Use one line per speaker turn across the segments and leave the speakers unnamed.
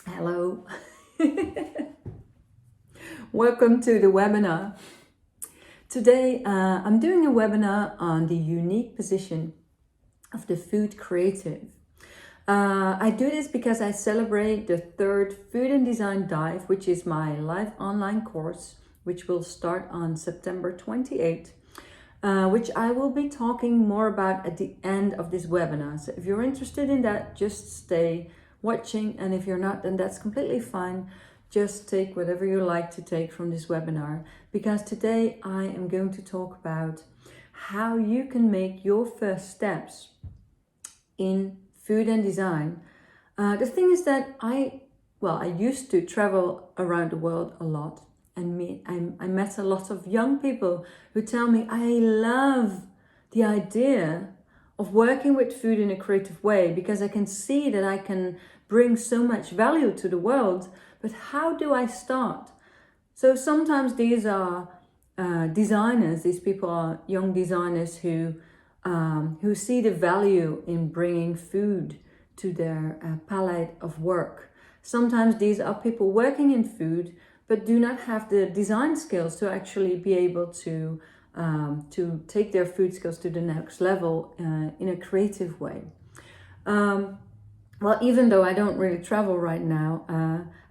Hello. Welcome to the webinar. Today I'm doing a webinar on the unique position of the food creative. I do this because I celebrate the third Food and Design Dive, which is my live online course, which will start on September 28th, which I will be talking more about at the end of this webinar. So if you're interested in that, just stay watching, and if you're not, then that's completely fine. Just take whatever you like to take from this webinar, because today I am going to talk about how you can make your first steps in food and design. The thing is that I used to travel around the world a lot, and I met a lot of young people who tell me, I love the idea of working with food in a creative way because I can see that I can bring so much value to the world, but how do I start? So sometimes these are designers, these people are young designers who see the value in bringing food to their palette of work. Sometimes these are people working in food but do not have the design skills to actually be able to take their food skills to the next level in a creative way. Well, even though I don't really travel right now,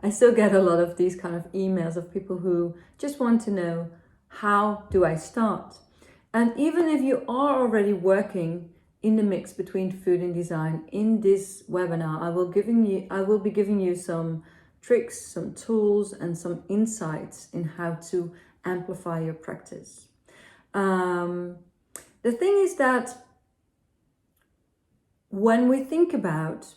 I still get a lot of these kind of emails of people who just want to know, how do I start? And even if you are already working in the mix between food and design, in this webinar, I will be giving you some tricks, some tools, and some insights in how to amplify your practice. The thing is that when we think about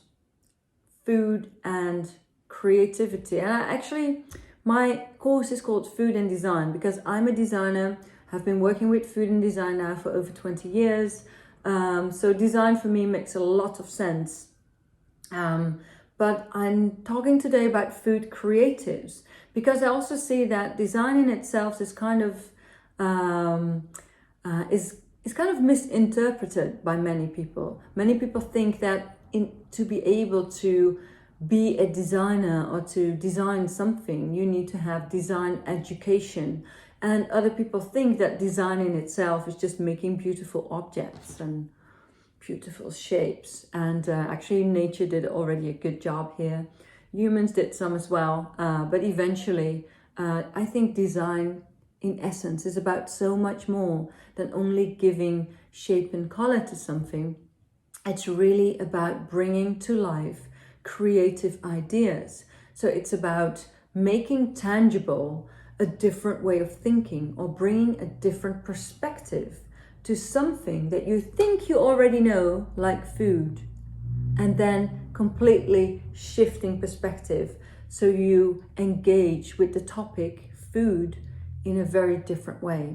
food and creativity, and my course is called Food and Design because I'm a designer, have been working with food and design now for over 20 years. So design for me makes a lot of sense. But I'm talking today about food creatives because I also see that design in itself is kind of is kind of misinterpreted by many people. Many people think that to be able to be a designer or to design something, you need to have design education. And other people think that design in itself is just making beautiful objects and beautiful shapes. And actually nature did already a good job here. Humans did some as well. But eventually, I think design in essence is about so much more than only giving shape and color to something. It's really about bringing to life creative ideas. So it's about making tangible a different way of thinking or bringing a different perspective to something that you think you already know, like food, and then completely shifting perspective so you engage with the topic food in a very different way.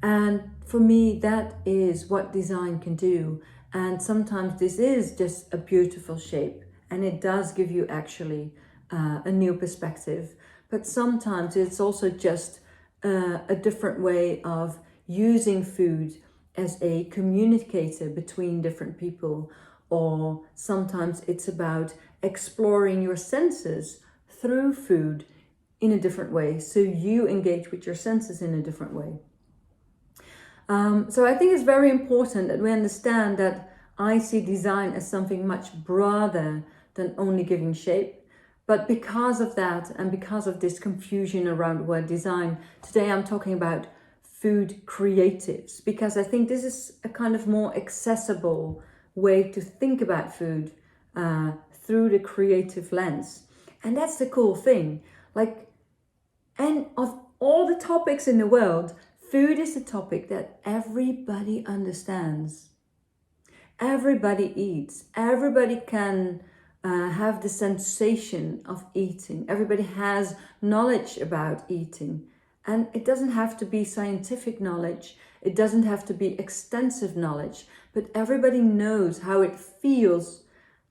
And for me, that is what design can do. And sometimes this is just a beautiful shape and it does give you actually a new perspective. But sometimes it's also just a different way of using food as a communicator between different people. Or sometimes it's about exploring your senses through food in a different way. So you engage with your senses in a different way. So I think it's very important that we understand that I see design as something much broader than only giving shape. But because of that and because of this confusion around the word design, today I'm talking about food creatives, because I think this is a kind of more accessible way to think about food through the creative lens. And that's the cool thing. And of all the topics in the world, food is a topic that everybody understands. Everybody eats. Everybody can have the sensation of eating. Everybody has knowledge about eating. And it doesn't have to be scientific knowledge. It doesn't have to be extensive knowledge. But everybody knows how it feels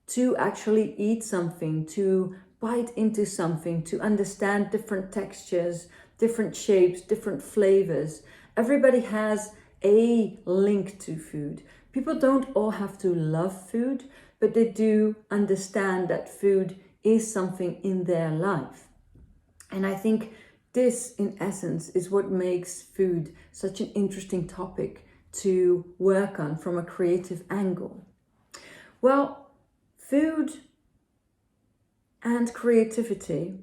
to actually eat something, to bite into something, to understand different textures, different shapes, different flavors. Everybody has a link to food. People don't all have to love food, but they do understand that food is something in their life. And I think this, in essence, is what makes food such an interesting topic to work on from a creative angle. Well, food and creativity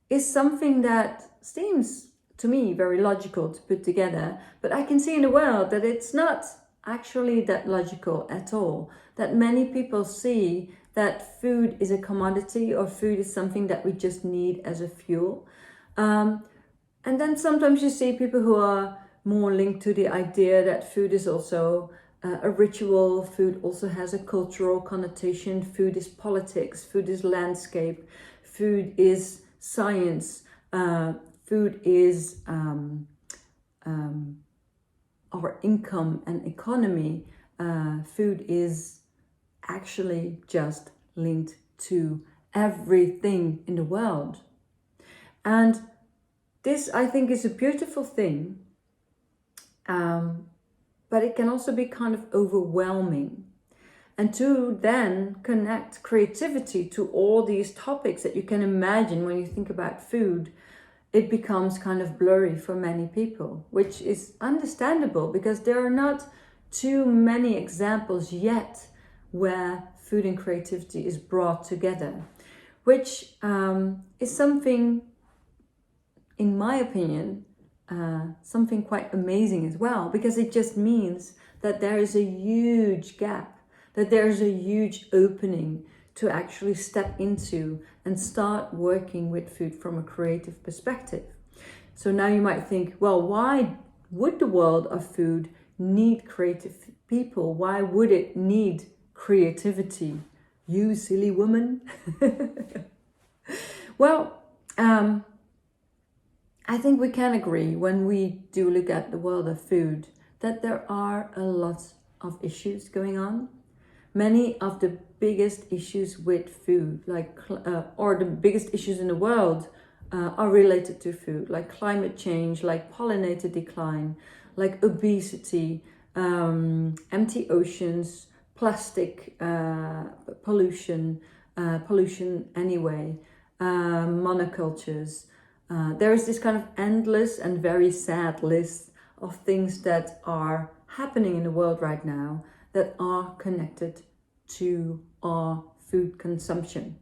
is something that seems to me very logical to put together, but I can see in the world that it's not actually that logical at all. That many people see that food is a commodity, or food is something that we just need as a fuel. And then sometimes you see people who are more linked to the idea that food is also a ritual, food also has a cultural connotation, food is politics, food is landscape, food is science, food is our income and economy. Food is actually just linked to everything in the world. And this, I think, is a beautiful thing, but it can also be kind of overwhelming. And to then connect creativity to all these topics that you can imagine when you think about food, it becomes kind of blurry for many people, which is understandable because there are not too many examples yet where food and creativity is brought together, which is something, in my opinion, something quite amazing as well, because it just means that there is a huge gap, that there's a huge opening to actually step into and start working with food from a creative perspective. So now you might think, well, why would the world of food need creative people? Why would it need creativity? You silly woman. Well, I think we can agree when we do look at the world of food that there are a lot of issues going on. Many of the biggest issues with food, or the biggest issues in the world, are related to food, like climate change, like pollinator decline, like obesity, empty oceans, plastic pollution anyway, monocultures. There is this kind of endless and very sad list of things that are happening in the world right now that are connected to our food consumption.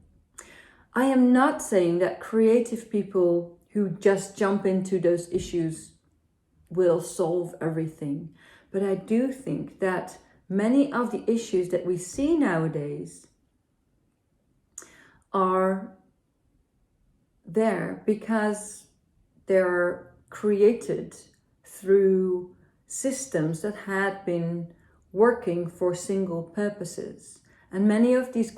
I am not saying that creative people who just jump into those issues will solve everything, but I do think that many of the issues that we see nowadays are there because they're created through systems that had been working for single purposes. And many of these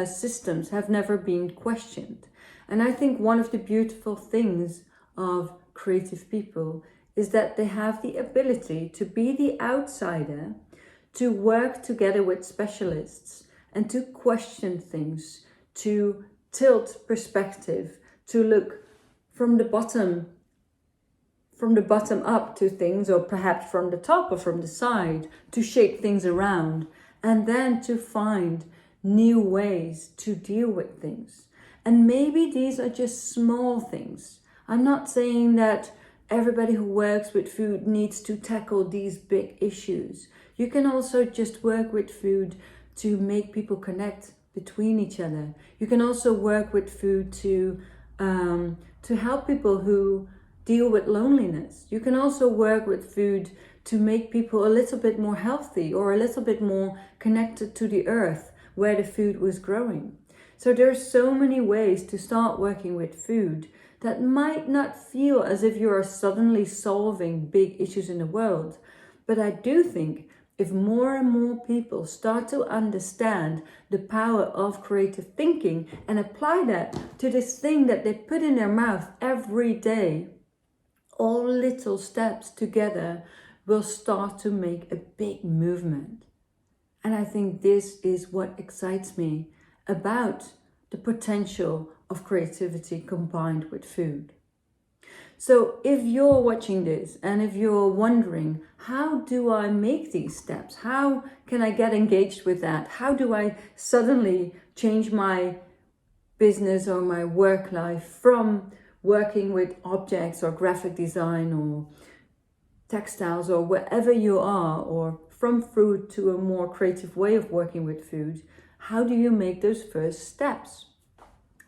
systems have never been questioned. And I think one of the beautiful things of creative people is that they have the ability to be the outsider, to work together with specialists and to question things, to tilt perspective, to look from the bottom up to things, or perhaps from the top or from the side, to shake things around, and then to find new ways to deal with things. And maybe these are just small things. I'm not saying that everybody who works with food needs to tackle these big issues. You can also just work with food to make people connect between each other. You can also work with food to help people who deal with loneliness. You can also work with food to make people a little bit more healthy or a little bit more connected to the earth where the food was growing. So there's so many ways to start working with food that might not feel as if you are suddenly solving big issues in the world. But I do think if more and more people start to understand the power of creative thinking and apply that to this thing that they put in their mouth every day, all little steps together will start to make a big movement. And I think this is what excites me about the potential of creativity combined with food. So if you're watching this and if you're wondering, how do I make these steps? How can I get engaged with that? How do I suddenly change my business or my work life from working with objects or graphic design or textiles or wherever you are, or from food to a more creative way of working with food, how do you make those first steps?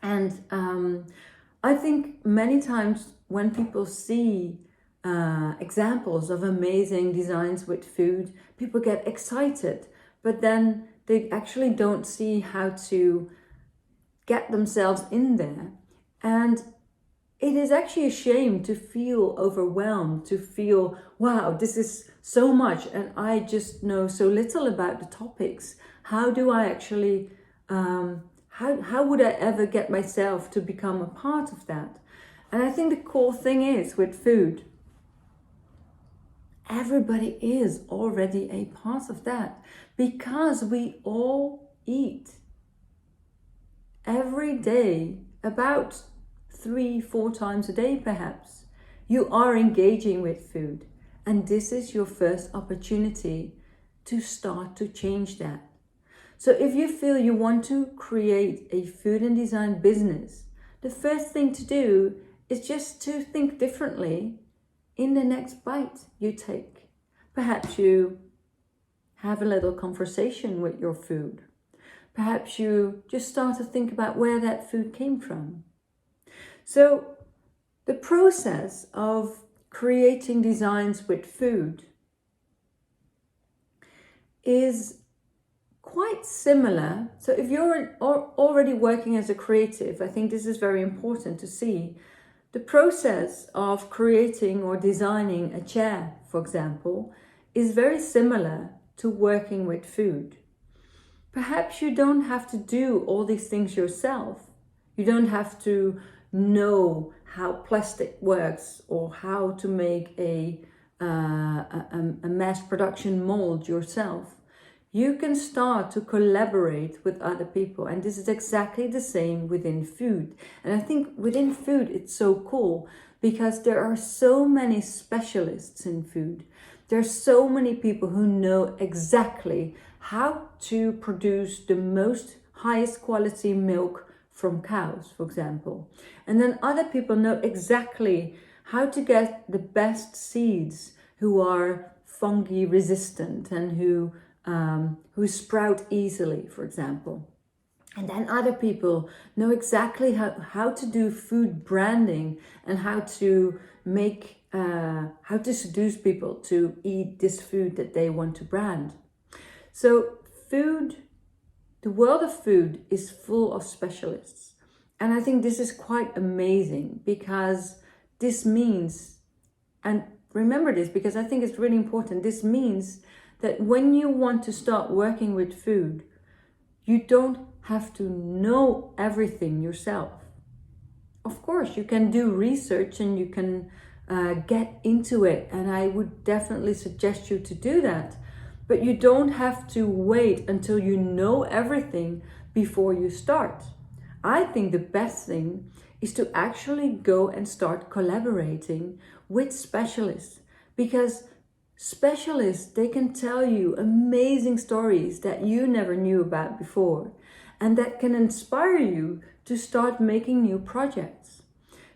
And I think many times when people see examples of amazing designs with food, people get excited, but then they actually don't see how to get themselves in there. And it is actually a shame to feel overwhelmed, to feel, wow, this is so much and I just know so little about the topics. How do I actually, how would I ever get myself to become a part of that? And I think the cool thing is with food, everybody is already a part of that, because we all eat every day, about 3-4 times a day perhaps. You are engaging with food, and this is your first opportunity to start to change that. So if you feel you want to create a food and design business, the first thing to do is just to think differently in the next bite you take. Perhaps you have a little conversation with your food. Perhaps you just start to think about where that food came from. So the process of creating designs with food is quite similar. So if you're already working as a creative, I think this is very important to see. The process of creating or designing a chair, for example, is very similar to working with food. Perhaps you don't have to do all these things yourself. You don't have to know how plastic works or how to make a mass production mold yourself. You can start to collaborate with other people, and this is exactly the same within food. And I think within food it's so cool because there are so many specialists in food. There are so many people who know exactly how to produce the most highest quality milk from cows, for example. And then other people know exactly how to get the best seeds who are fungi resistant and who sprout easily, for example. And then other people know exactly how to do food branding and how to make, how to seduce people to eat this food that they want to brand. So food, the world of food is full of specialists. And I think this is quite amazing because this means, and remember this because I think it's really important, this means that when you want to start working with food, you don't have to know everything yourself. Of course, you can do research and you can get into it, and I would definitely suggest you to do that. But you don't have to wait until you know everything before you start. I think the best thing is to actually go and start collaborating with specialists, because specialists, they can tell you amazing stories that you never knew about before, and that can inspire you to start making new projects.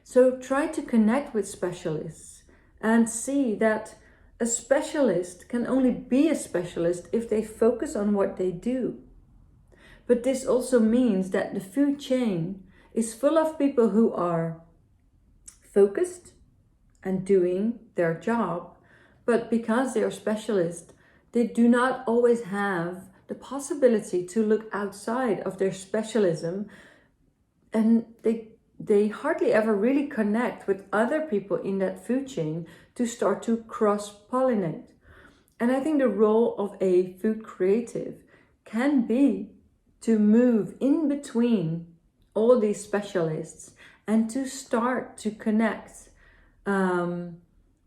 So try to connect with specialists and see that a specialist can only be a specialist if they focus on what they do. But this also means that the food chain is full of people who are focused and doing their job, but because they are specialists, they do not always have the possibility to look outside of their specialism, and they hardly ever really connect with other people in that food chain to start to cross-pollinate. And I think the role of a food creative can be to move in between all these specialists and to start to connect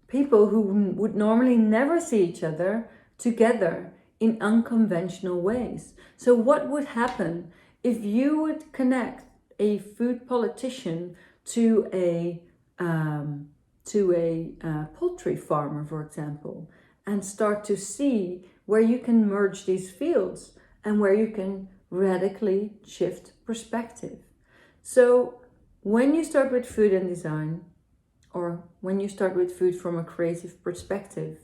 people who would normally never see each other together in unconventional ways. So what would happen if you would connect a food politician to a poultry farmer, for example, and start to see where you can merge these fields and where you can radically shift perspective? So when you start with food and design, or when you start with food from a creative perspective,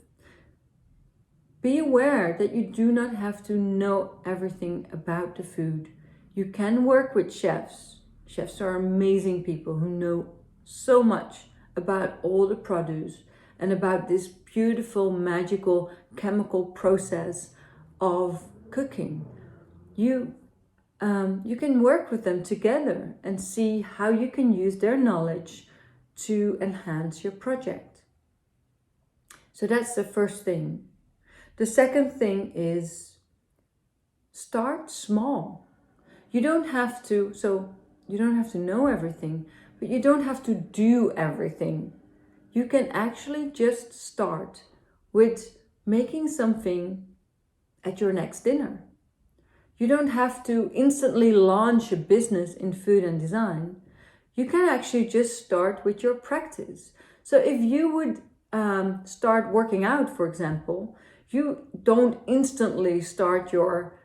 be aware that you do not have to know everything about the food. You can work with chefs. Chefs are amazing people who know so much about all the produce and about this beautiful, magical chemical process of cooking. You can work with them together and see how you can use their knowledge to enhance your project. So that's the first thing. The second thing is start small. You don't have to know everything, but you don't have to do everything. You can actually just start with making something at your next dinner. You don't have to instantly launch a business in food and design. You can actually just start with your practice. So if you would start working out, for example, you don't instantly start your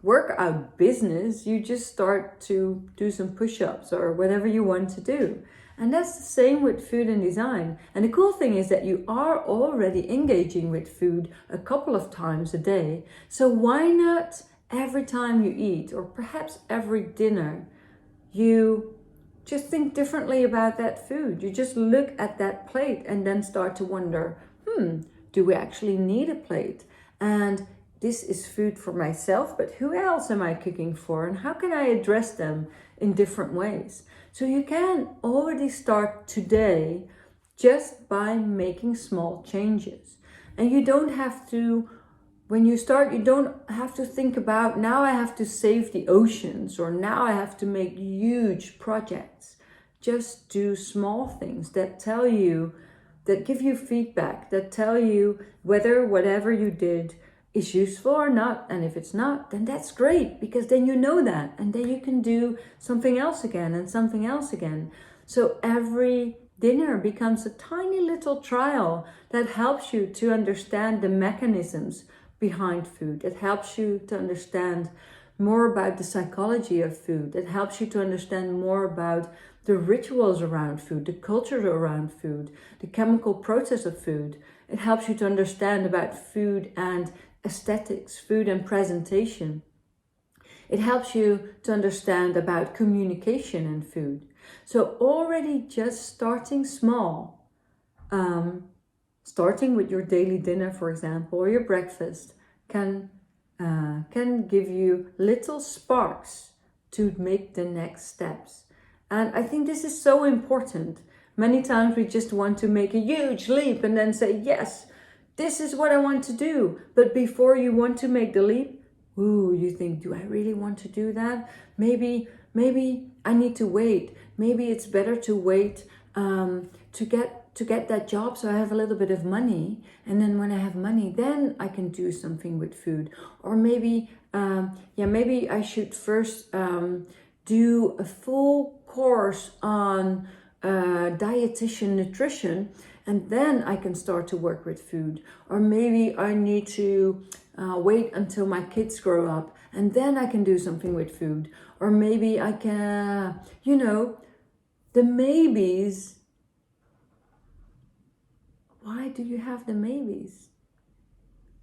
workout business. You just start to do some push-ups or whatever you want to do. And that's the same with food and design. And the cool thing is that you are already engaging with food a couple of times a day. So why not every time you eat, or perhaps every dinner, you just think differently about that food. You just look at that plate and then start to wonder, do we actually need a plate? And this is food for myself, but who else am I cooking for? And how can I address them in different ways? So you can already start today just by making small changes. And you don't have to, when you start, you don't have to think about, now I have to save the oceans, or now I have to make huge projects. Just do small things that tell you, that give you feedback, that tell you whether whatever you did is useful or not. And if it's not, then that's great, because then you know that, and then you can do something else again and something else again. So every dinner becomes a tiny little trial that helps you to understand the mechanisms behind food. It helps you to understand more about the psychology of food. It helps you to understand more about the rituals around food, the culture around food, the chemical process of food. It helps you to understand about food and aesthetics, food and presentation. It helps you to understand about communication and food. So already just starting small, starting with your daily dinner, for example, or your breakfast, can give you little sparks to make the next steps. And I think this is so important. Many times we just want to make a huge leap and then say, yes, this is what I want to do. But before you want to make the leap, you think, do I really want to do that? Maybe I need to wait. Maybe it's better to wait to get that job so I have a little bit of money. And then when I have money, then I can do something with food. Or maybe I should first do a full course on dietitian nutrition, and then I can start to work with food. Or maybe I need to wait until my kids grow up, and then I can do something with food. Or maybe I can, the maybes. Why do you have the maybes?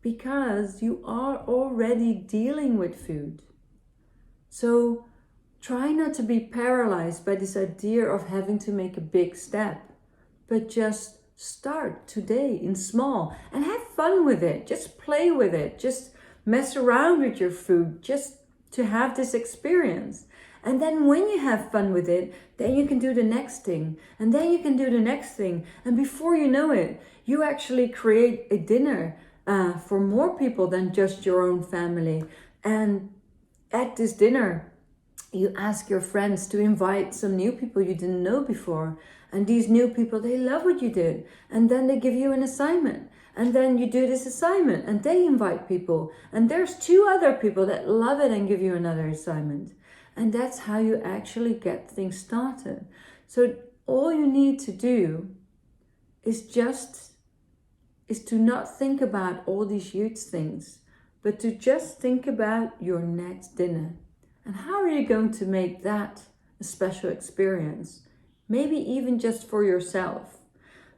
Because you are already dealing with food. So try not to be paralyzed by this idea of having to make a big step, but just start today in small and have fun with it. Just play with it. Just mess around with your food, just to have this experience. And then when you have fun with it, then you can do the next thing. And then you can do the next thing. And before you know it, you actually create a dinner for more people than just your own family. And at this dinner, you ask your friends to invite some new people you didn't know before. And these new people, they love what you did. And then they give you an assignment. And then you do this assignment and they invite people. And there's 2 other people that love it and give you another assignment. And that's how you actually get things started. So all you need to do is to not think about all these huge things, but to just think about your next dinner. And how are you going to make that a a special experience, maybe even just for yourself.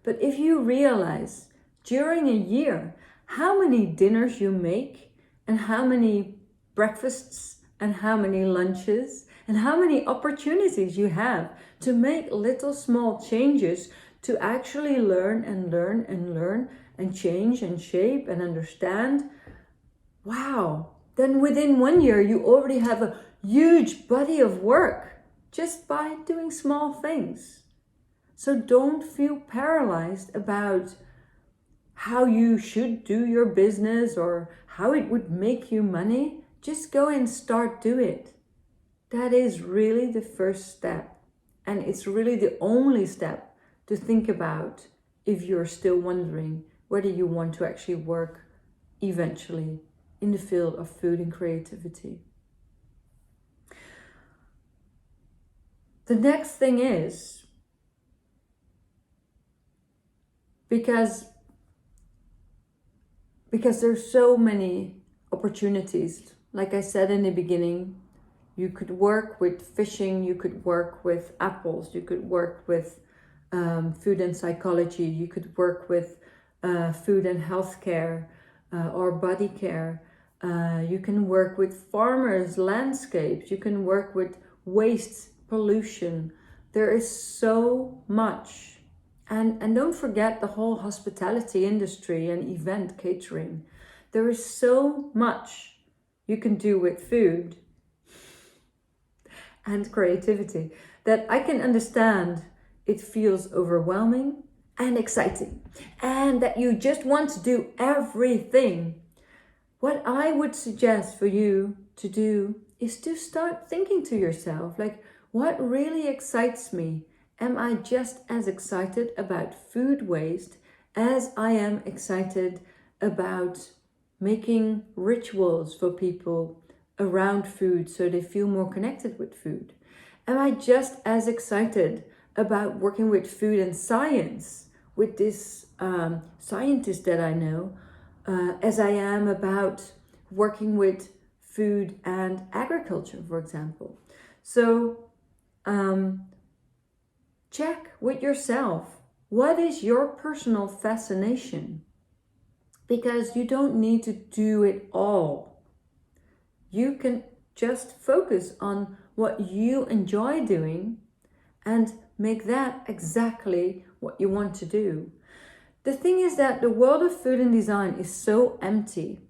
But if you realize during a year how many dinners you make and how many breakfasts and how many lunches and how many opportunities you have to make little small changes to actually learn and learn and learn and change and shape and understand, wow, then within 1 year you already have a huge body of work just by doing small things. So don't feel paralyzed about how you should do your business or how it would make you money. Just go and start do it. That is really the first step. And it's really the only step to think about if you're still wondering whether you want to actually work eventually in the field of food and creativity. The next thing is, because there's so many opportunities. Like I said in the beginning, you could work with fishing, you could work with apples, you could work with food and psychology, you could work with food and healthcare or body care. You can work with farmers, landscapes, you can work with waste, pollution. There is so much. And don't forget the whole hospitality industry and event catering. There is so much you can do with food and creativity that I can understand it feels overwhelming and exciting and that you just want to do everything. What I would suggest for you to do is to start thinking to yourself, like, what really excites me? Am I just as excited about food waste as I am excited about making rituals for people around food so they feel more connected with food? Am I just as excited about working with food and science with this scientist that I know as I am about working with food and agriculture, for example? So check with yourself, what is your personal fascination? Because you don't need to do it all. You can just focus on what you enjoy doing and make that exactly what you want to do. The thing is that the world of food and design is so empty.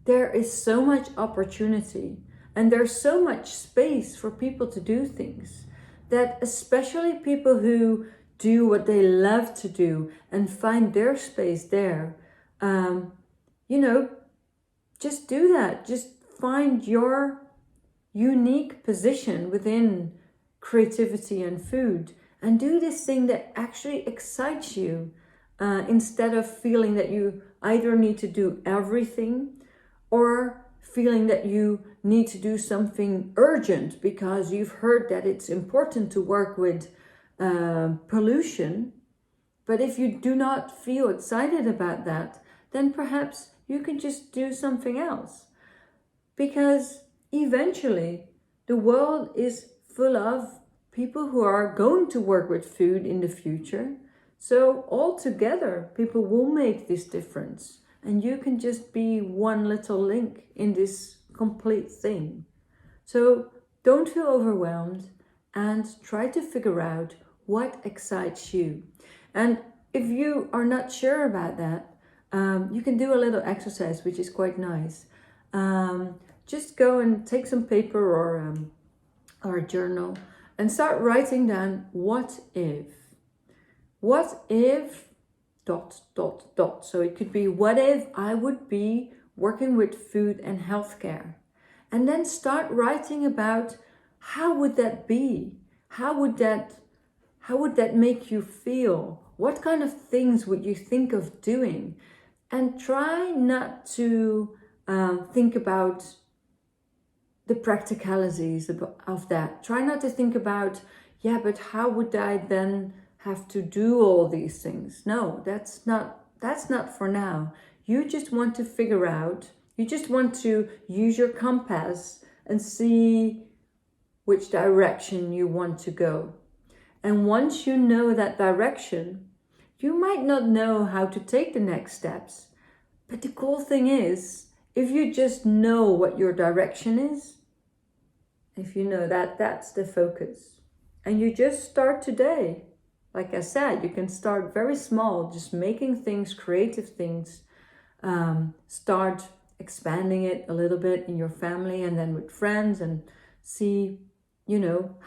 There is so much opportunity and there's so much space for people to do things, that especially people who do what they love to do and find their space there, just do that. Just find your unique position within creativity and food and do this thing that actually excites you, instead of feeling that you either need to do everything or feeling that you need to do something urgent because you've heard that it's important to work with pollution. But if you do not feel excited about that, then perhaps you can just do something else. Because eventually the world is full of people who are going to work with food in the future. So all together, people will make this difference. And you can just be one little link in this complete thing. So don't feel overwhelmed and try to figure out what excites you. And if you are not sure about that, you can do a little exercise, which is quite nice. Just go and take some paper or a journal and start writing down what if. What if ... So it could be, what if I would be working with food and healthcare? And then start writing about how would that be? How would that make you feel? What kind of things would you think of doing? And try not to think about the practicalities of that. Try not to think about, but how would I then have to do all these things? No, that's not for now. You just want to figure out, you just want to use your compass and see which direction you want to go. And once you know that direction, you might not know how to take the next steps. But the cool thing is, if you just know what your direction is, if you know that that's the focus, and you just start today. Like I said, you can start very small, just making things, creative things. Start expanding it a little bit in your family and then with friends, and see,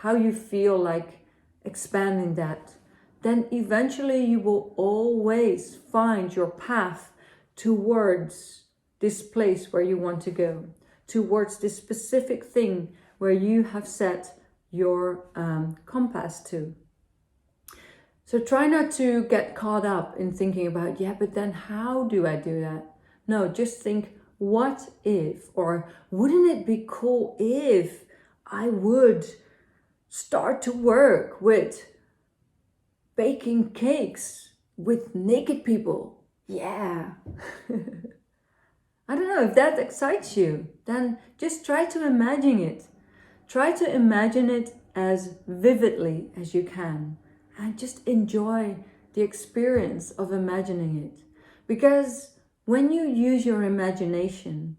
how you feel like expanding that. Then eventually you will always find your path towards this place where you want to go, towards this specific thing where you have set your compass to. So try not to get caught up in thinking about, yeah, but then how do I do that? No, just think, what if, or wouldn't it be cool if I would start to work with baking cakes with naked people? Yeah. I don't know if that excites you, then just try to imagine it. Try to imagine it as vividly as you can, and just enjoy the experience of imagining it. Because when you use your imagination,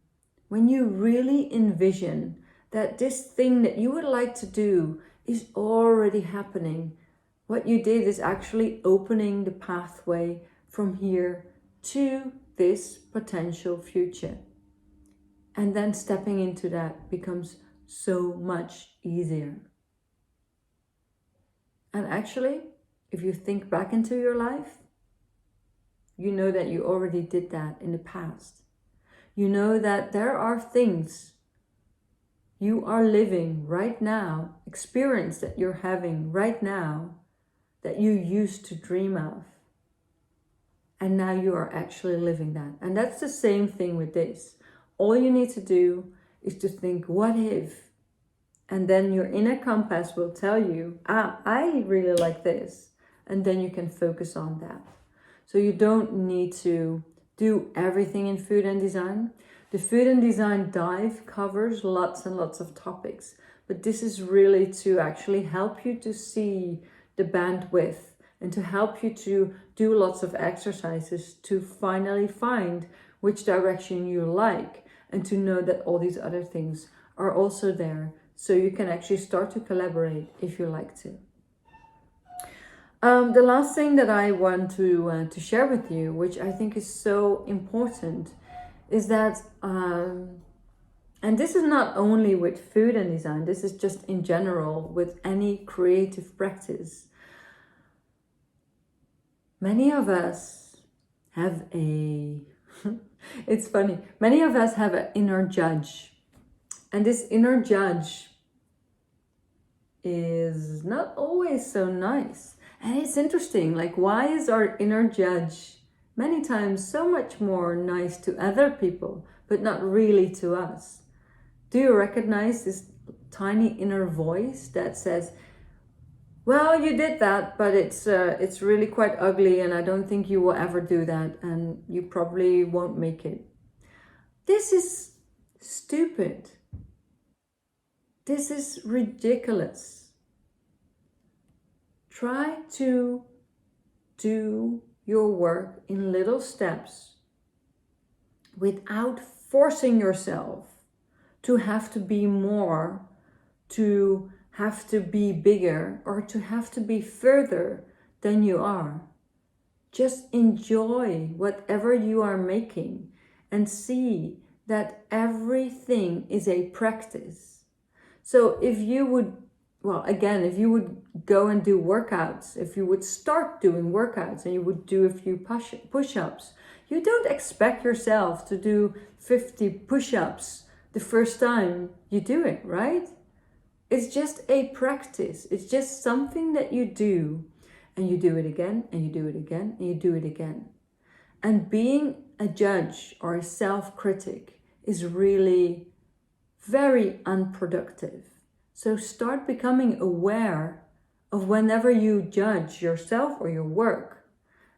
when you really envision that this thing that you would like to do is already happening, what you did is actually opening the pathway from here to this potential future. And then stepping into that becomes so much easier. And actually, if you think back into your life, you know that you already did that in the past. You know that there are things you are living right now, experience that you're having right now, that you used to dream of. And now you are actually living that. And that's the same thing with this. All you need to do is to think, what if? And then your inner compass will tell you, I really like this. And then you can focus on that. So you don't need to do everything in food and design. The food and design dive covers lots and lots of topics. But this is really to actually help you to see the bandwidth and to help you to do lots of exercises to finally find which direction you like, and to know that all these other things are also there. So you can actually start to collaborate if you like to. The last thing that I want to share with you, which I think is so important, is that, and this is not only with food and design, this is just in general with any creative practice. Many of us have it's funny, many of us have an inner judge. And this inner judge is not always so nice. And it's interesting, like, why is our inner judge many times so much more nice to other people, but not really to us? Do you recognize this tiny inner voice that says, well, you did that, but it's really quite ugly, and I don't think you will ever do that, and you probably won't make it. This is stupid. This is ridiculous. Try to do your work in little steps without forcing yourself to have to be more, to have to be bigger, or to have to be further than you are. Just enjoy whatever you are making and see that everything is a practice. So if you would, if you would go and do workouts, if you would start doing workouts and you would do a few push-ups, you don't expect yourself to do 50 push-ups the first time you do it, right? It's just a practice. It's just something that you do, and you do it again, and you do it again, and you do it again. And being a judge or a self-critic is really very unproductive. So start becoming aware of whenever you judge yourself or your work,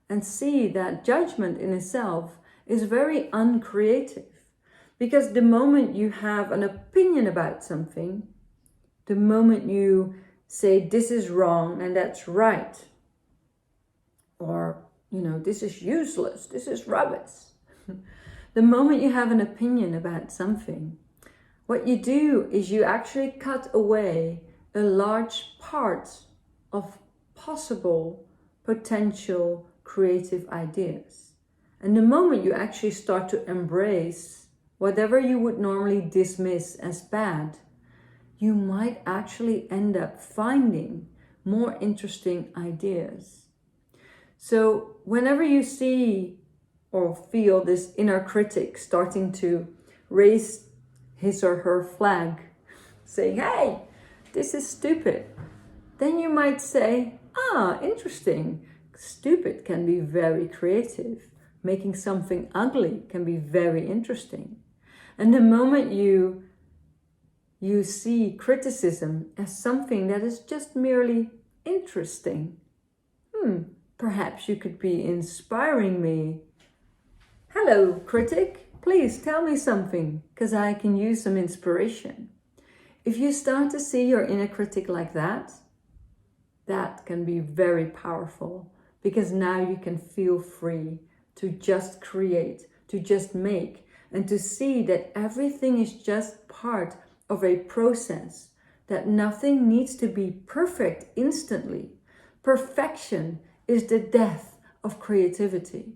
and see that judgment in itself is very uncreative. Because the moment you have an opinion about something, The moment you say this is wrong and that's right, or, this is useless, this is rubbish. The moment you have an opinion about something, what you do is you actually cut away a large part of possible, potential, creative ideas. And the moment you actually start to embrace whatever you would normally dismiss as bad, you might actually end up finding more interesting ideas. So whenever you see or feel this inner critic starting to raise his or her flag, saying, hey, this is stupid, then you might say, interesting. Stupid can be very creative. Making something ugly can be very interesting. And the moment you see criticism as something that is just merely interesting, perhaps you could be inspiring me. Hello, critic. Please tell me something, because I can use some inspiration. If you start to see your inner critic like that, that can be very powerful, because now you can feel free to just create, to just make, and to see that everything is just part of a process, that nothing needs to be perfect instantly. Perfection is the death of creativity.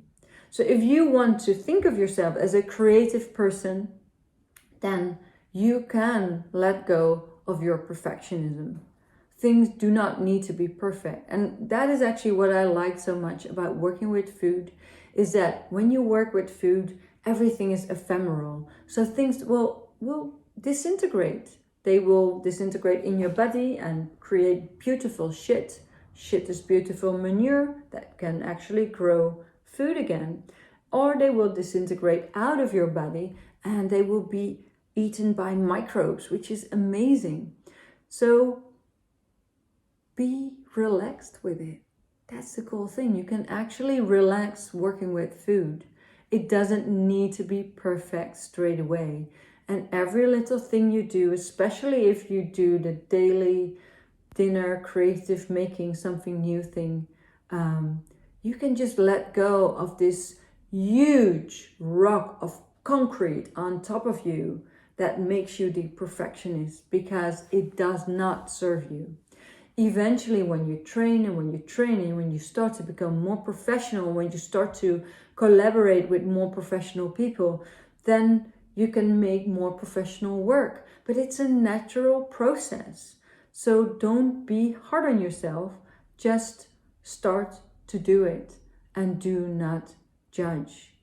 So if you want to think of yourself as a creative person, then you can let go of your perfectionism. Things do not need to be perfect. And that is actually what I like so much about working with food, is that when you work with food, everything is ephemeral. So things will disintegrate. They will disintegrate in your body and create beautiful shit. Shit is beautiful manure that can actually grow food again. Or they will disintegrate out of your body and they will be eaten by microbes, which is amazing. So be relaxed with it. That's the cool thing. You can actually relax working with food. It doesn't need to be perfect straight away. And every little thing you do, especially if you do the daily dinner, creative, making something new thing, you can just let go of this huge rock of concrete on top of you that makes you the perfectionist, because it does not serve you. Eventually, when you train and when you start to become more professional, when you start to collaborate with more professional people, then you can make more professional work. But it's a natural process. So don't be hard on yourself. Just start to do it and do not judge.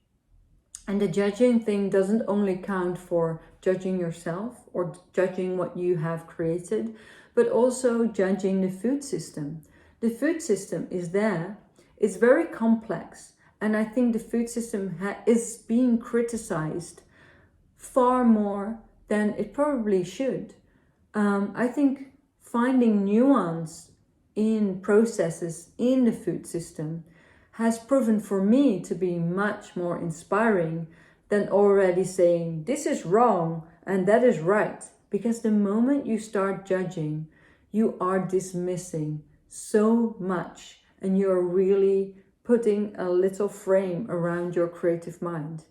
And the judging thing doesn't only count for judging yourself or judging what you have created, but also judging the food system. The food system is there. It's very complex. And I think the food system is being criticized far more than it probably should. I think finding nuance in processes in the food system has proven for me to be much more inspiring than already saying this is wrong and that is right. Because the moment you start judging, you are dismissing so much and you're really putting a little frame around your creative mind.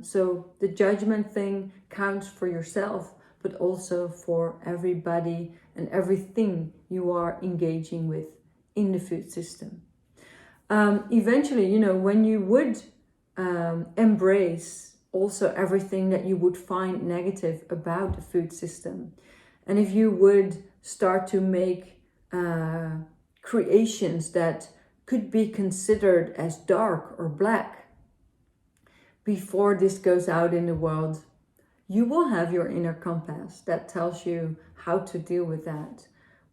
So the judgment thing counts for yourself, but also for everybody and everything you are engaging with in the food system. Eventually, when you would embrace also everything that you would find negative about the food system, and if you would start to make creations that could be considered as dark or black before this goes out in the world, you will have your inner compass that tells you how to deal with that.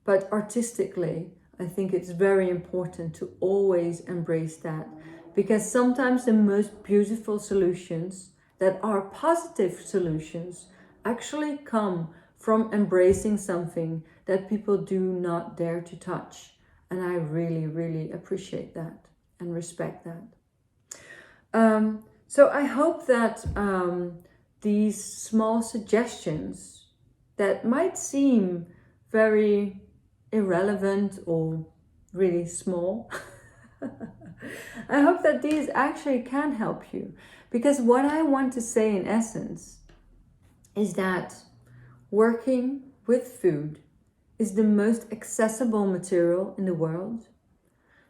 But artistically, I think it's very important to always embrace that, because sometimes the most beautiful solutions that are positive solutions actually come from embracing something that people do not dare to touch. And I really, really appreciate that and respect that. So I hope that these small suggestions that might seem very irrelevant or really small. I hope that these actually can help you, because what I want to say in essence is that working with food is the most accessible material in the world.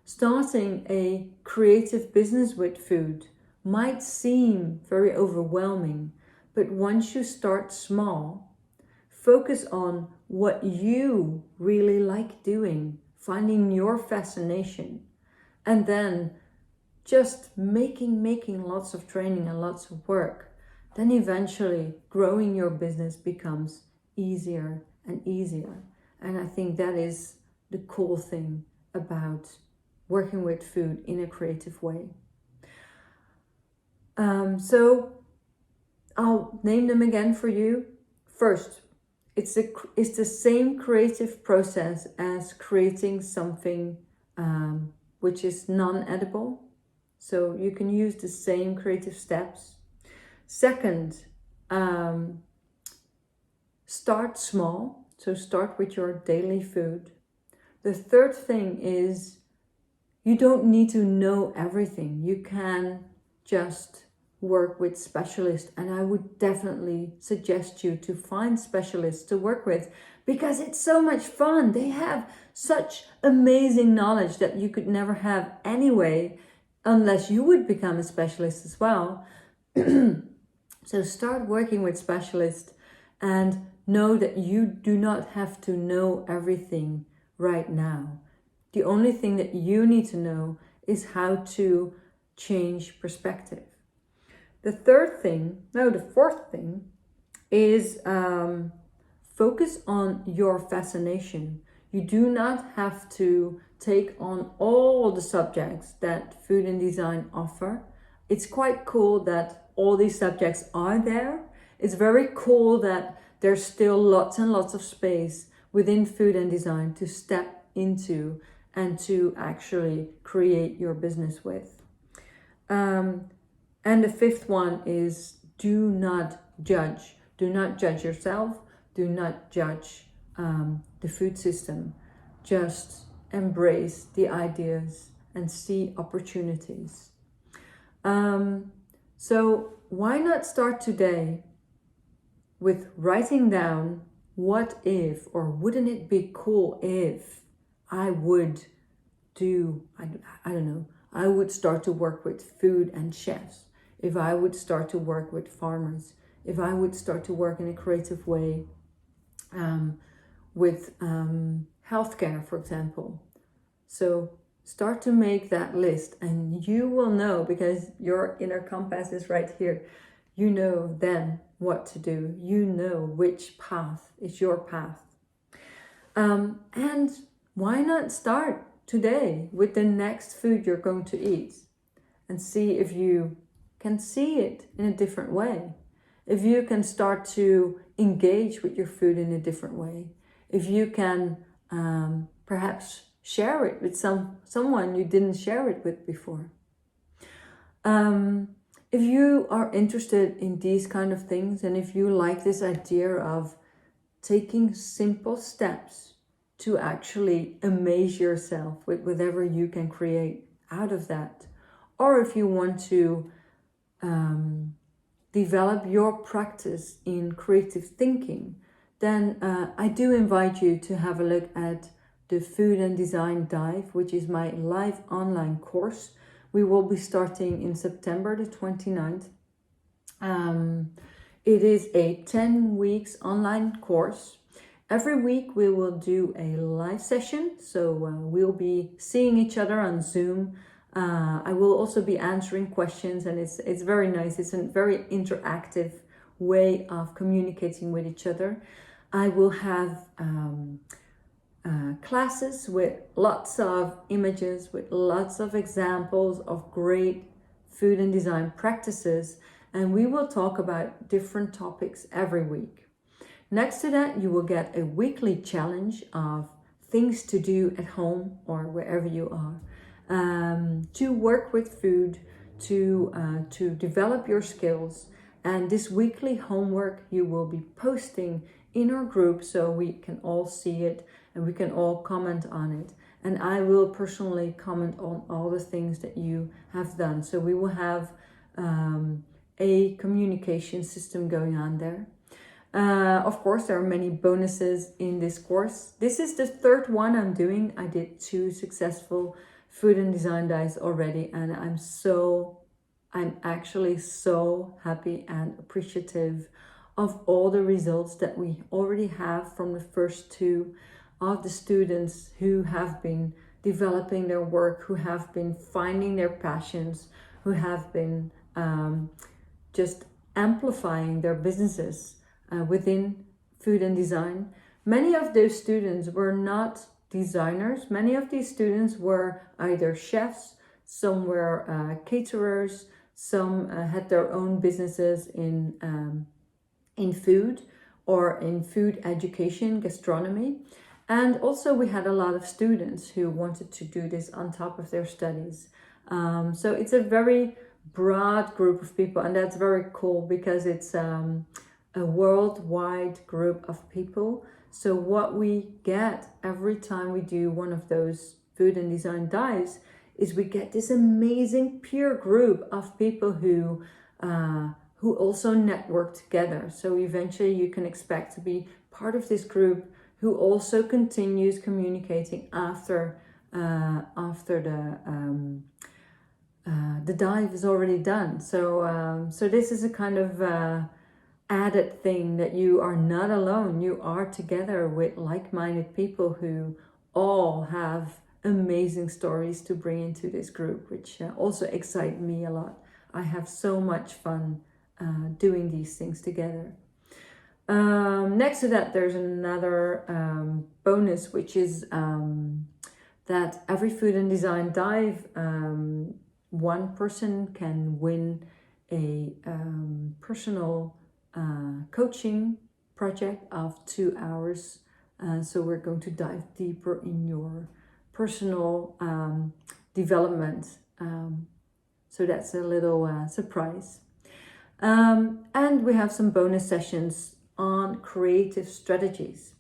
Starting a creative business with food might seem very overwhelming, but once you start small, focus on what you really like doing, finding your fascination, and then just making lots of training and lots of work, then eventually growing your business becomes easier and easier. And I think that is the cool thing about working with food in a creative way. So I'll name them again for you. First, it's the same creative process as creating something which is non-edible. So you can use the same creative steps. Second, start small. So start with your daily food. The third thing is you don't need to know everything. You can just work with specialists, and I would definitely suggest you to find specialists to work with, because it's so much fun. They have such amazing knowledge that you could never have anyway, unless you would become a specialist as well. So start working with specialists and know that you do not have to know everything right now. The only thing that you need to know is how to change perspective. The fourth thing is focus on your fascination. You do not have to take on all the subjects that food and design offer. It's quite cool that all these subjects are there. It's very cool that there's still lots and lots of space within food and design to step into and to actually create your business with. And the fifth one is do not judge. Do not judge yourself. Do not judge the food system. Just embrace the ideas and see opportunities. So why not start today with writing down what if, or wouldn't it be cool if I would do, I don't know, I would start to work with food and chefs, if I would start to work with farmers, if I would start to work in a creative way with healthcare, for example. So start to make that list, and you will know, because your inner compass is right here. You know then what to do. You know which path is your path. And why not start today with the next food you're going to eat and see if you can see it in a different way. If you can start to engage with your food in a different way. If you can perhaps share it with someone you didn't share it with before. If you are interested in these kind of things, and if you like this idea of taking simple steps to actually amaze yourself with whatever you can create out of that, or if you want to develop your practice in creative thinking, then I do invite you to have a look at the Food and Design Dive, which is my live online course. We will be starting in September the 29th. It is a 10 weeks online course. Every week we will do a live session, so we'll be seeing each other on Zoom. I will also be answering questions, and it's very nice. It's a very interactive way of communicating with each other. I will have classes with lots of images, with lots of examples of great food and design practices, and we will talk about different topics every week. Next to that, you will get a weekly challenge of things to do at home or wherever you are, to work with food, to develop your skills. And this weekly homework you will be posting in our group so we can all see it and we can all comment on it. And I will personally comment on all the things that you have done. So we will have a communication system going on there. Of course, there are many bonuses in this course. This is the third one I'm doing. I did 2 successful food and design dives already, and I'm actually so happy and appreciative of all the results that we already have from the first 2 of the students who have been developing their work, who have been finding their passions, who have been just amplifying their businesses within food and design. Many of those students were not designers. Many of these students were either chefs, some were caterers, some had their own businesses in food or in food education, gastronomy. And also we had a lot of students who wanted to do this on top of their studies. So it's a very broad group of people, and that's very cool because it's a worldwide group of people. So what we get every time we do one of those food and design dives is we get this amazing peer group of people who also network together. So eventually you can expect to be part of this group who also continues communicating after the dive is already done. So this is a kind of added thing that you are not alone. You are together with like-minded people who all have amazing stories to bring into this group, which also excite me a lot. I have so much fun doing these things together. Next to that, there's another bonus, which is that every food and design dive, one person can win a personal coaching project of 2 hours. So we're going to dive deeper in your personal development. So that's a little surprise. And we have some bonus sessions on creative strategies,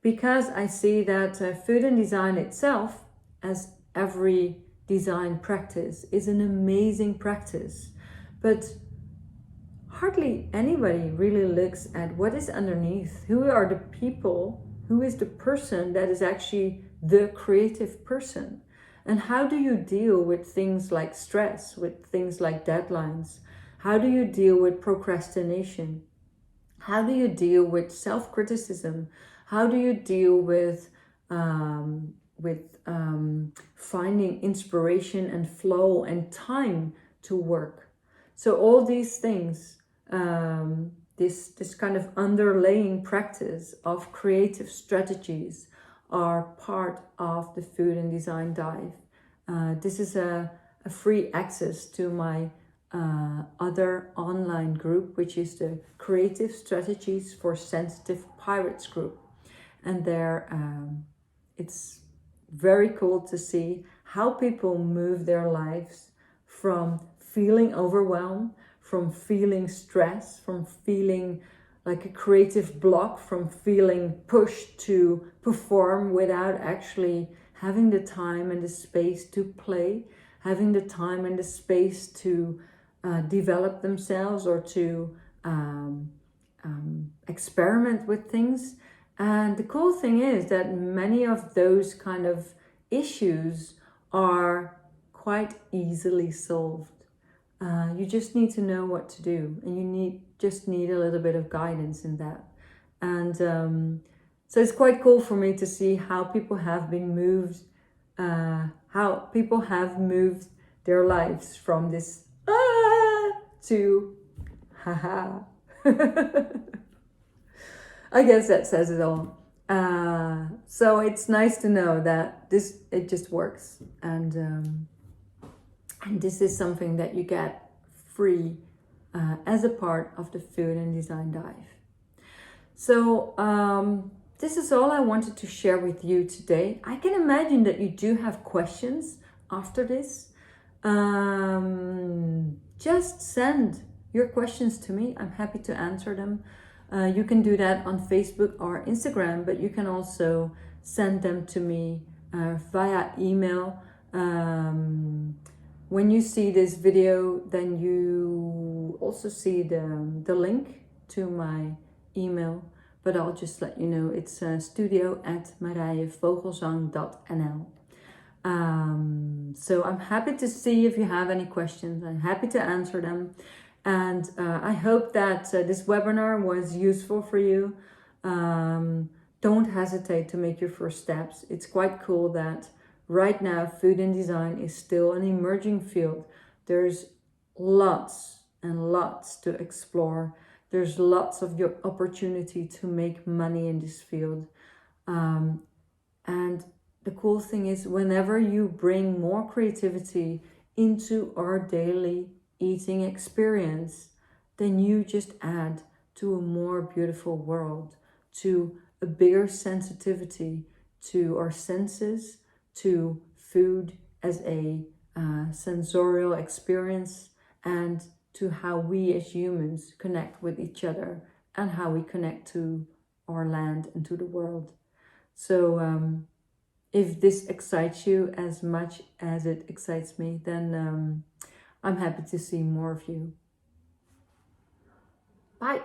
because I see that food and design itself, as every design practice, is an amazing practice, but hardly anybody really looks at what is underneath. Who are the people? Who is the person that is actually the creative person? And how do you deal with things like stress, with things like deadlines? How do you deal with procrastination? How do you deal with self-criticism? How do you deal with finding inspiration and flow and time to work? So all these things, this kind of underlying practice of creative strategies are part of the food and design dive. This is a free access to my other online group, which is the Creative Strategies for Sensitive Pirates group. And there it's very cool to see how people move their lives from feeling overwhelmed, from feeling stress, from feeling like a creative block, from feeling pushed to perform without actually having the time and the space to play, having the time and the space to develop themselves or to experiment with things. And the cool thing is that many of those kind of issues are quite easily solved. You just need to know what to do, and you just need a little bit of guidance in that. And so it's quite cool for me to see how people have been moved, how people have moved their lives from this to haha. I guess that says it all. So it's nice to know that it just works, and this is something that you get free as a part of the food and design dive. So this is all I wanted to share with you today. I can imagine that you do have questions after this. Just send your questions to me. I'm happy to answer them. You can do that on Facebook or Instagram, but you can also send them to me via email. When you see this video, then you also see the link to my email, but I'll just let you know it's studio@marijevogelzang.nl. So I'm happy to see if you have any questions. I'm happy to answer them. And I hope that this webinar was useful for you. Don't hesitate to make your first steps. It's quite cool that right now food and design is still an emerging field. There's lots and lots to explore. There's lots of your opportunity to make money in this field. And the cool thing is, whenever you bring more creativity into our daily eating experience, then you just add to a more beautiful world, to a bigger sensitivity to our senses, to food as a sensorial experience, and to how we as humans connect with each other and how we connect to our land and to the world. So if this excites you as much as it excites me, then I'm happy to see more of you. Bye.